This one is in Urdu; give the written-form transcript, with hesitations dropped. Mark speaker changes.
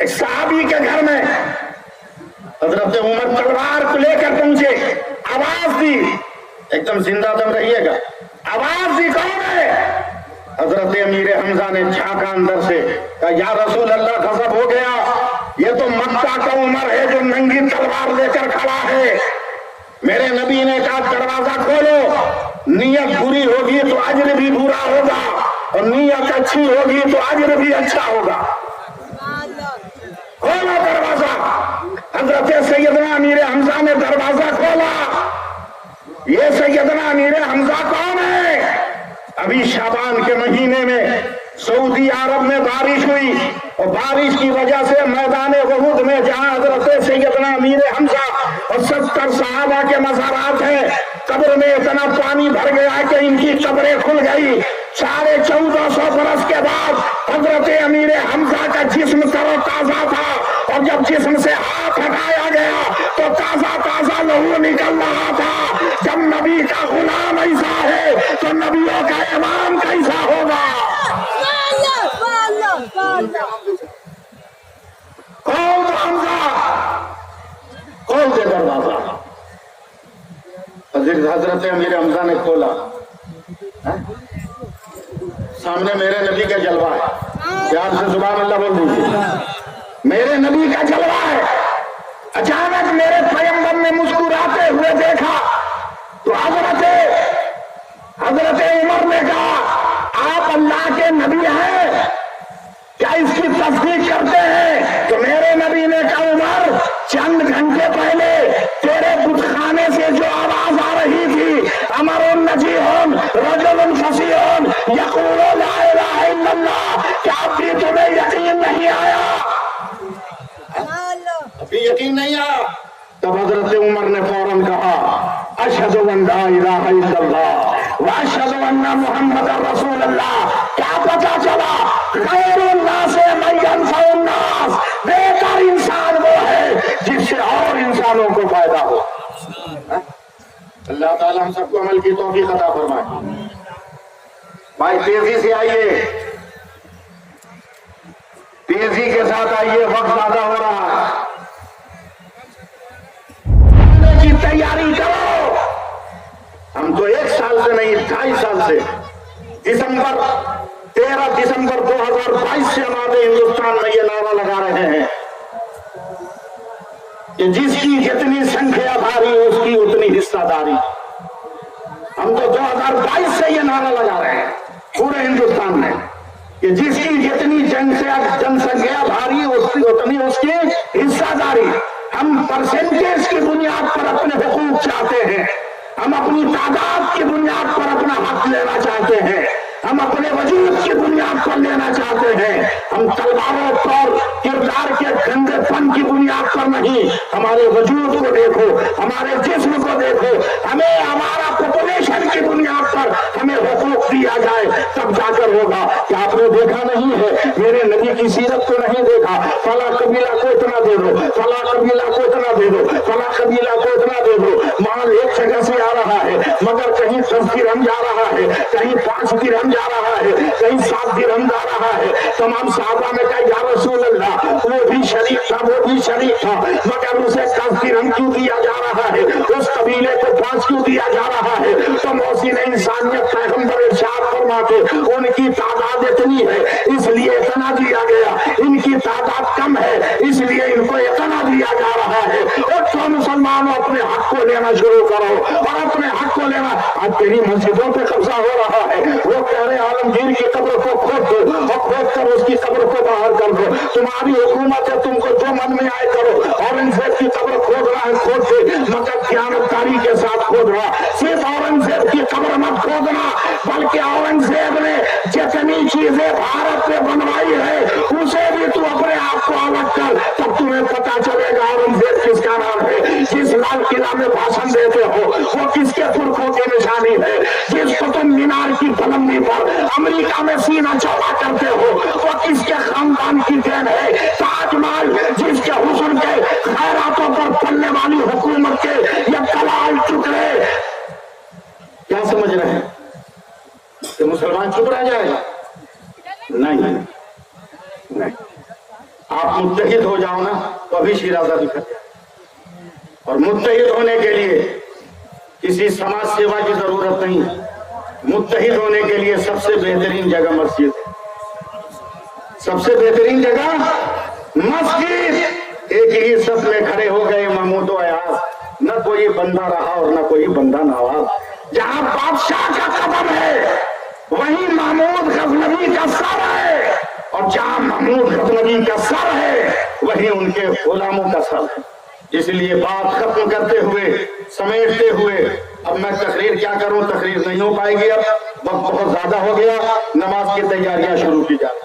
Speaker 1: ایک صحابی کے گھر میں حضرت عمر تلوار کو لے کر پہنچے، آواز دی، ایک دم زندہ دم رہیے گا، آواز دی، کون ہے؟ حضرت امیر حمزہ نے جھانکا اندر سے، کہا یا رسول اللہ غضب ہو گیا، یہ تو مکہ کا عمر ہے جو ننگی تلوار لے کر کھڑا ہے۔ میرے نبی نے کہا دروازہ کھولو، نیت بری ہوگی تو اجر بھی برا ہوگا اور نیت اچھی ہوگی تو اجر بھی اچھا ہوگا۔ کھولو دروازہ۔ حضرت سیدنا امیر حمزہ نے دروازہ کھولا۔ یہ سیدنا امیر حمزہ کون ہے؟ ابھی شعبان کے مہینے میں سعودی عرب میں بارش ہوئی اور بارش کی وجہ سے میدان احد میں جہاں حضرت سیدنا امیر حمزہ اور 70 صحابہ کے مزارات ہیں، قبر میں اتنا پانی بھر گیا کہ ان کی قبریں کھل گئی۔ 1450 برس کے بعد حضرت امیر حمزہ کا جسم تر و تازہ تھا اور جب جسم سے ہاتھ ہٹایا گیا تو تازہ تازہ لہو نکل رہا تھا۔ جب نبی کا غلام ایسا ہے تو نبیوں کا امام کیسا ہوگا؟ کھول دو حمزہ، کھول دے دروازہ۔ حضرت امیر حمزہ نے کھولا، سامنے میرے نبی کا جلوہ ہے، پیار سے سبحان اللہ بول دیجیے، میرے نبی کا جلوہ ہے۔ اچانک میرے پیغمبر نے مسکراتے ہوئے دیکھا تو حضرت عمر نے کہا آپ اللہ کے نبی ہیں، کیا اس کی تصدیق کرتے ہیں؟ تو میرے نبی نے کہا عمر، چند گھنٹے پہلے تیرے بت خانے سے جو آواز آ رہی تھی، امر نجیحٌ رجل فصیح یقول لا الہ الا اللہ، کیا اب بھی تمہیں یقین نہیں آیا؟ ابھی یقین نہیں آیا؟ تب حضرت عمر نے فوراً کہا اشہد ان لا الہ الا اللہ واشہد ان محمد رسول اللہ۔ کیا پتا چلا؟ خیر الناس من ینفع الناس، بہتر انسان وہ ہے جس سے اور انسانوں کو فائدہ ہو۔ اللہ تعالیٰ ہم سب کو عمل کی توفیق عطا فرمائے۔ بھائی تیزی سے آئیے، تیزی کے ساتھ آئیے، وقت زیادہ ہو رہا ہے، کی تیاری کرو۔ ہم تو 1 سال سے نہیں 2.5 سال سے 13 دسمبر 2022 سے ہمارے ہندوستان میں یہ نعرہ لگا رہے ہیں کہ جس کی جتنی سنکھیا بھاری اس کی اتنی حصہ داری۔ ہم تو 2022 سے یہ نعرہ لگا رہے ہیں پورے ہندوستان میں کہ جس کی جتنی جن سنکھیا بھاری اتنی اس کی حصہ داری۔ ہم پرسنٹیج کی بنیاد پر اپنے حقوق چاہتے ہیں، ہم اپنی تعداد کی بنیاد پر اپنا حق لینا چاہتے ہیں، ہم اپنے وجود کی بنیاد پر لینا چاہتے ہیں۔ ہم تلواروں پر کردار کے گندے پن کی بنیاد پر نہیں، ہمارے وجود کو دیکھو، ہمارے جسم کو دیکھو، ہمیں ہمارا پاپولیشن کی بنیاد پر ہمیں حقوق دیا جائے تب جا کر ہوگا۔ کہ آپ نے دیکھا نہیں ہے، میرے نبی کی سیرت کو نہیں دیکھا، فلاں قبیلہ کو اتنا دے دو، فلاں قبیلہ کو اتنا دے دو، فلاں قبیلہ کو اتنا دے دو، مال ایک جگہ سے آ رہا ہے مگر کہیں 10 درہم جا رہا ہے، کہیں 5 درہم جا رہا ہے، کہیں 7 درہم جا رہا ہے۔ تمام صحابہ نے کہا یا رسول اللہ، وہ بھی شریک تھا، وہ بھی شریک تھا، مگر اسے 10 درہم کیوں دیا جا رہا ہے، اس قبیلے کو 5 کیوں دیا جا رہا ہے؟ تو محسن انسانیت پیغمبر ارشاد فرماتے ان کی تعداد اتنی ہے اس لیے اتنا دیا گیا، ان کی تعداد کم ہے اس لیے ان کو اتنا دیا جا رہا ہے۔ اور تو مسلمانوں اپنے حق کو لینا شروع کرو اور اپنے حق کو لینا۔ آج تیری مسجدوں پہ قبضہ ہو رہا ہے، وہ کہہ رہے عالمگیر کی قبر کو کھود دو اور کھود کر اس کی قبر کو باہر کر دو، تمہاری حکومت ہے، تم کو جو من میں آئے کرو۔ اورنگزیب کی قبر کھود رہا ہے، کھود دے، مگر خیانتکاری کے ساتھ کھود رہا۔ صرف اورنگزیب کی قبر مت کھودنا، بلکہ اورنگزیب نے جتنی چیزیں بھارت میں بنوائی ہے اسے بھی تو اپنے آپ کو الگ کر، تب تمہیں پتا چلے گا اورنگزیب کس کا نام ہے۔ جس لال قلعہ میں بھاشن دیتے ہو وہ کس کے ترکوں کی نشانی ہے، جس قطب مینار کی بلندی پر امریکہ میں سینہ چوڑا کرتے ہو وہ کس کے خاندان کی دین ہے۔ تاج محل جس کے حسن کے خیراتوں پر پلنے والی حکومت کے یہ کلال ٹکڑے آپ متحد ہو جاؤ نا تو ابھی شیرازہ دکھا جائے. اور متحد ہونے کے لیے کسی سماج سیوا کی ضرورت نہیں. متحد ہونے کے لیے سب سے بہترین جگہ مسجد ہے. سب سے بہترین جگہ مسجد. ایک ہی صف میں کھڑے ہو گئے محمود و ایاز, نہ کوئی بندہ رہا اور نہ کوئی بندہ نواز. جہاں بادشاہ کا قدم ہے وہیں محمود غزنوی کا سر ہے, اور جہاں محمود غزنوی کا سر ہے وہیں ان کے غلاموں کا سر ہے. اس لیے بات ختم کرتے ہوئے, سمیٹتے ہوئے, اب میں تقریر کیا کروں, تقریر نہیں ہو پائے گی, اب وقت بہت زیادہ ہو گیا, نماز کی تیاریاں شروع کی جائیں.